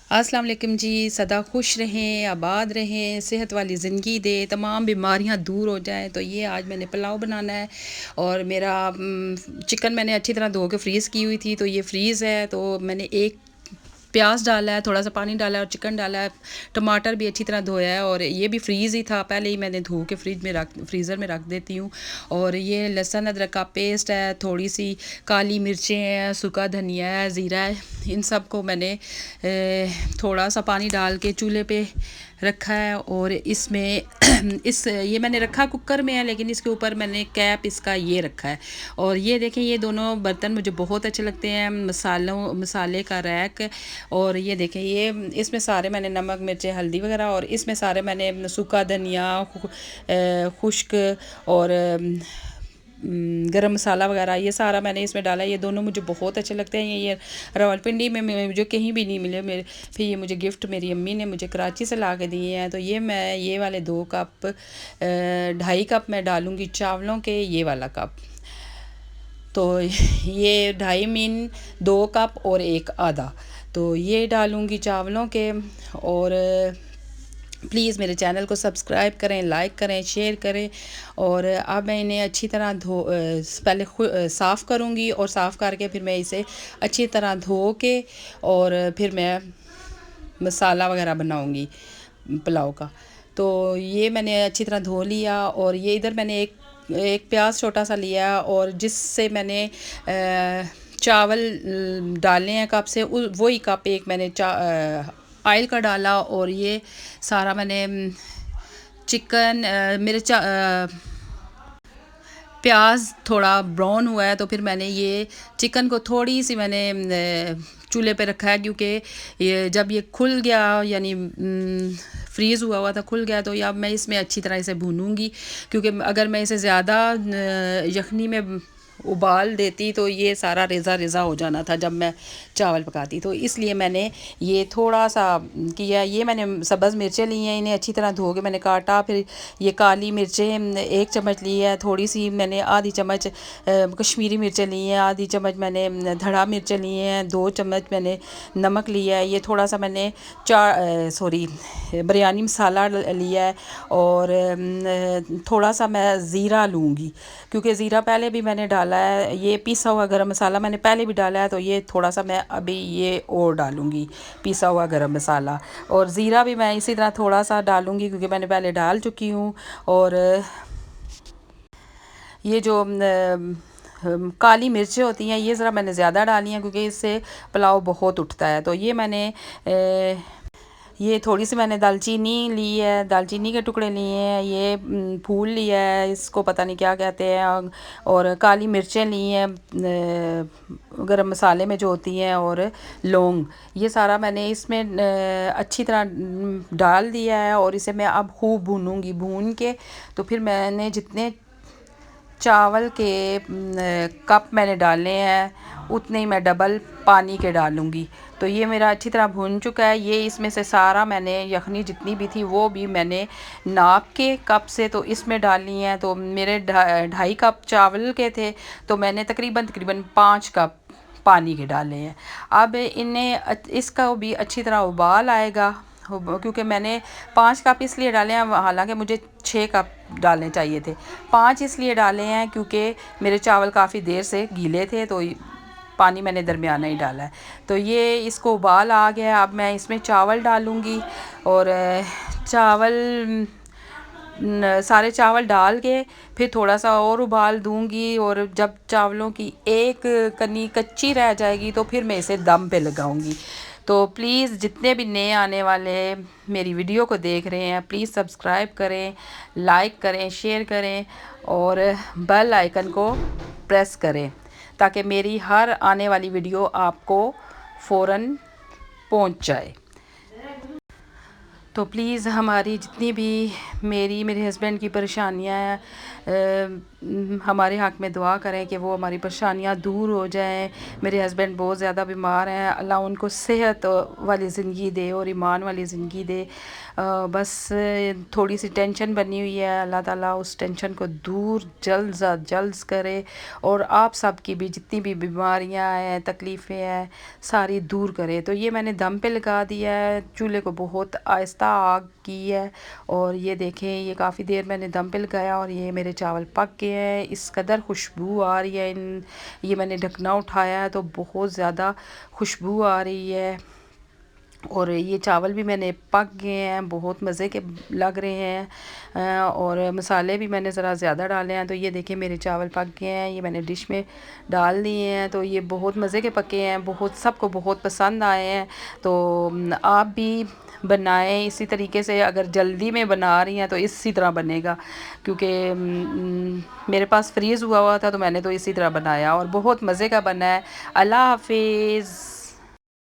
अस्सलाम वालेकुम जी। सदा खुश रहें, आबाद रहें, सेहत वाली ज़िंदगी दे, तमाम बीमारियां दूर हो जाएं। तो ये आज मैंने पुलाव बनाना है और मेरा चिकन मैंने अच्छी तरह धो के फ्रीज़ की हुई थी, तो ये फ्रीज़ है। तो मैंने एक प्याज डाला है, थोड़ा सा पानी डाला है और चिकन डाला है। टमाटर भी अच्छी तरह धोया है और ये भी फ्रीज़ ही था, पहले ही मैंने धो के फ्रीज़र में रख देती हूँ। और ये लहसुन अदरक का पेस्ट है, थोड़ी सी काली मिर्चें हैं, सूखा धनिया है, ज़ीरा है। इन सब को मैंने थोड़ा सा पानी डाल के चूल्हे पे रखा है। और इसमें ये मैंने रखा कुकर में है, लेकिन इसके ऊपर मैंने कैप इसका ये रखा है। और ये देखें, ये दोनों बर्तन मुझे बहुत अच्छे लगते हैं, मसाले का रैक। और ये देखें, ये इसमें सारे मैंने नमक मिर्चें हल्दी वगैरह, और इसमें सारे मैंने सूखा धनिया, खुश्क और गरम मसाला वगैरह ये सारा मैंने इसमें डाला। ये दोनों मुझे बहुत अच्छे लगते हैं। ये रावलपिंडी में मुझे कहीं भी नहीं मिले मेरे, फिर ये मुझे गिफ्ट मेरी अम्मी ने मुझे कराची से ला के दिए हैं। तो ये मैं ये वाले 2 कप 2.5 कप मैं डालूँगी चावलों के, ये वाला कप। तो ये 2.5 मीन 2 कप और 1 आधा, तो ये डालूँगी चावलों के। और प्लीज़ मेरे चैनल को सब्सक्राइब करें, लाइक करें, शेयर करें। और अब मैं इन्हें अच्छी तरह पहले साफ़ करूँगी, और साफ़ करके फिर मैं इसे अच्छी तरह धो के और फिर मैं मसाला वगैरह बनाऊँगी पुलाव का। तो ये मैंने अच्छी तरह धो लिया। और ये इधर मैंने एक प्याज छोटा सा लिया, और जिससे मैंने चावल डालने हैं कप से, वही कप एक मैंने ऑयल का डाला। और ये सारा मैंने चिकन मेरे प्याज थोड़ा ब्राउन हुआ है, तो फिर मैंने ये चिकन को थोड़ी सी मैंने चूल्हे पे रखा है, क्योंकि ये जब ये खुल गया, यानी फ्रीज़ हुआ हुआ था, खुल गया, तो अब मैं इसमें अच्छी तरह इसे भूनूंगी। क्योंकि अगर मैं इसे ज़्यादा यखनी में उबाल देती तो ये सारा रेज़ा रेज़ा हो जाना था जब मैं चावल पकाती। तो इसलिए मैंने ये थोड़ा सा किया। ये मैंने सब्ज़ मिर्चें ली हैं, इन्हें अच्छी तरह धो के मैंने काटा। फिर ये काली मिर्चें 1 चम्मच ली है, थोड़ी सी मैंने आधी चम्मच कश्मीरी मिर्चें ली हैं, आधी चम्मच मैंने धड़ा मिर्चें ली हैं, 2 चम्मच मैंने नमक लिया है। ये थोड़ा सा मैंने बिरयानी मसाला लिया है। और थोड़ा सा मैं ज़ीरा लूँगी, क्योंकि ज़ीरा पहले भी मैंने डाला है। ये पिसा हुआ गरम मसाला मैंने पहले भी डाला है, तो ये थोड़ा सा मैं अभी ये और डालूँगी, पिसा हुआ गरम मसाला। और ज़ीरा भी मैं इसी तरह थोड़ा सा डालूँगी, क्योंकि मैंने पहले डाल चुकी हूँ। और ये जो काली मिर्चें होती हैं, ये ज़रा मैंने ज़्यादा डाली हैं, क्योंकि इससे पुलाव बहुत उठता है। तो ये मैंने ये थोड़ी सी मैंने दालचीनी ली है, दालचीनी के टुकड़े लिए हैं। ये फूल लिया है, इसको पता नहीं क्या कहते हैं। और काली मिर्चें ली हैं गरम मसाले में जो होती हैं, और लौंग, ये सारा मैंने इसमें अच्छी तरह डाल दिया है। और इसे मैं अब खूब भूनूंगी। भून के तो फिर मैंने जितने चावल के कप मैंने डालने हैं, उतने ही मैं डबल पानी के डालूँगी। तो ये मेरा अच्छी तरह भुन चुका है। ये इसमें से सारा मैंने यखनी जितनी भी थी वो भी मैंने नाप के कप से तो इसमें डालनी है। तो मेरे 2.5 कप चावल के थे, तो मैंने तकरीबन 5 कप पानी के डाले हैं। अब इन्हें इसका भी अच्छी तरह उबाल आएगा, क्योंकि मैंने 5 कप इसलिए डाले हैं, हालांकि मुझे 6 कप डालने चाहिए थे। 5 इसलिए डाले हैं क्योंकि मेरे चावल काफ़ी देर से गीले थे, तो पानी मैंने दरमियाना ही डाला है। तो ये इसको उबाल आ गया है। अब मैं इसमें चावल डालूँगी। और सारे चावल डाल के फिर थोड़ा सा और उबाल दूंगी। और जब चावलों की एक कनी कच्ची रह जाएगी, तो फिर मैं इसे दम पे लगाऊंगी। तो प्लीज़ जितने भी नए आने वाले मेरी वीडियो को देख रहे हैं, प्लीज़ सब्सक्राइब करें, लाइक करें, शेयर करें, और बेल आइकन को प्रेस करें, ताकि मेरी हर आने वाली वीडियो आपको फ़ौरन पहुंच जाए। तो प्लीज़ हमारी जितनी भी मेरे हस्बैंड की परेशानियां हैं, हमारे हक़ में दुआ करें कि वो हमारी परेशानियाँ दूर हो जाएं। मेरे हस्बैंड बहुत ज़्यादा बीमार हैं, अल्लाह उनको सेहत वाली ज़िंदगी दे और ईमान वाली ज़िंदगी दे। बस थोड़ी सी टेंशन बनी हुई है, अल्लाह ताला उस टेंशन को दूर जल्द से जल्द करे और आप सब की भी जितनी भी बीमारियां हैं, तकलीफ़ें हैं, सारी दूर करे। तो ये मैंने दम पे लगा दिया है, चूल्हे को बहुत आहिस्ता आग की है और ये देखें ये काफ़ी देर मैंने दम पे लगाया और ये मेरे चावल पक गए हैं। इस कदर खुशबू आ रही है, ये मैंने ढकना उठाया है तो बहुत ज़्यादा खुशबू आ रही है और ये चावल भी मैंने पक गए हैं, बहुत मज़े के लग रहे हैं और मसाले भी मैंने ज़रा ज़्यादा डाले हैं। तो ये देखिए मेरे चावल पक गए हैं, ये मैंने डिश में डाल दिए हैं। तो ये बहुत मज़े के पके हैं, बहुत सबको बहुत पसंद आए हैं। तो आप भी बनाएं इसी तरीके से। अगर जल्दी में बना रही हैं तो इसी तरह बनेगा, क्योंकि मेरे पास फ्रीज़ हुआ था तो मैंने तो इसी तरह बनाया और बहुत मज़े का बना है। अल्लाह हाफिज़।